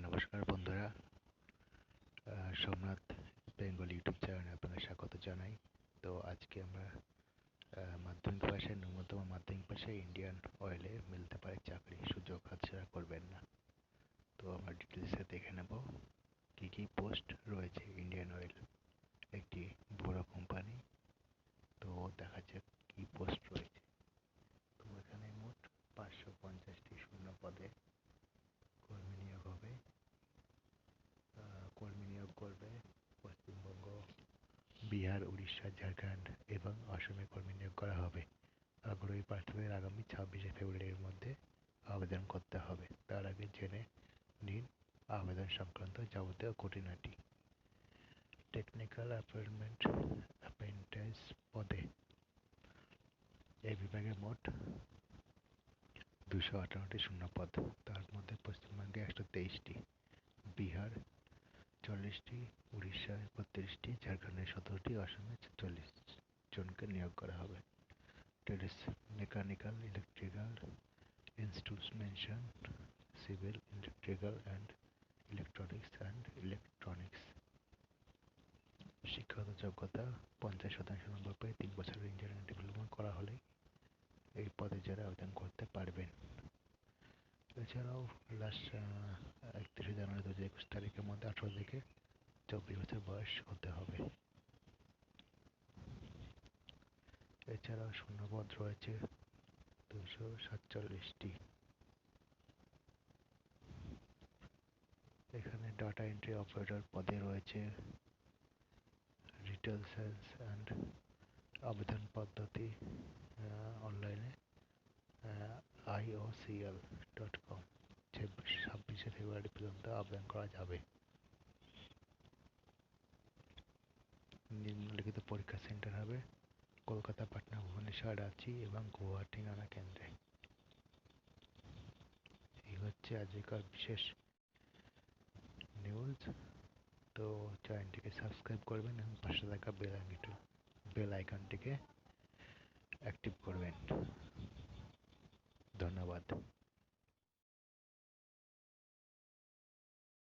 নমস্কার বন্ধুরা, সোমনাথ বেঙ্গল ইউটিউব চ্যানেলে আপনাদের স্বাগত জানাই। তো আজকে আমরা মাধ্যমিক পাশে ন্যূনতম মাধ্যমিক পাশে ইন্ডিয়ান অয়েলে মিলতে পারে চাকরি, সুযোগ হাতছাড়া করবেন না। তো আমরা ডিটেলসে দেখে নেব কি কি পোস্ট রয়েছে ইন্ডিয়ান অয়েল একটি বড় কোম্পানি। তো দেখা যাক কি পোস্ট রয়েছে। তো এখানে মোট 550টি শূন্য পদে কর্মী নিয়োগ হবে। কর্মী নিয়োগ করবে পশ্চিমবঙ্গ, বিহার, উড়িষ্যা, ঝাড়খণ্ড এবং অসমে কর্মী নিয়োগ করা হবে। আগ্রহী প্রার্থীদের আগামী 26শে ফেব্রুয়ারির মধ্যে আবেদন করতে হবে। তার আগে জেনে নিন আবেদন সংক্রান্ত যাবতীয় খুঁটিনাটি। টেকনিক্যাল অ্যাপ্রেন্টিস পদে এই বিভাগে মোট 258টি শূন্যপদ। তার মধ্যে পশ্চিমবঙ্গে 123টি, বিহার 40টি, উড়িষ্যায় 32টি, ঝাড়খণ্ডে 17টি, আসামে 46 জনকে নিয়োগ করা হবে। Trades: mechanical, electrical, instrumentation, civil, electrical and electronics. শিক্ষাগত যোগ্যতা: 50% নম্বর পেয়ে 3 বছরের ইঞ্জিনিয়ারিং ডিপ্লোমা করা হলেই এই পদে যারা আবেদন করতে পারবেন। এছাড়াও লাস্ট 31শে জানুয়ারি 2021 তারিখের মধ্যে 18 থেকে 24 বছর বয়স হতে হবে। এছাড়াও শূন্যপদ রয়েছে 247টি। এখানে ডাটা এন্ট্রি অপারেটর পদে রয়েছে রিটেল সেলস অ্যান্ড আবেদন পদ্ধতি অনলাইনে iocl.com 26শে ফেব্রুয়ারি পর্যন্ত আবেদন করা যাবে। নিম্নলিখিত পরীক্ষা সেন্টার হবে কলকাতা, পাটনা, ভুবনেশ্বর, রাঁচি এবং গুয়াহাটি নানা কেন্দ্রে। এই হচ্ছে আজকের বিশেষ নিউজ। তো চ্যানেলটিকে সাবস্ক্রাইব করবেন এবং পাশে থাকা বেল আইকনটিকে অ্যাক্টিভ করবেন। ধন্যবাদ।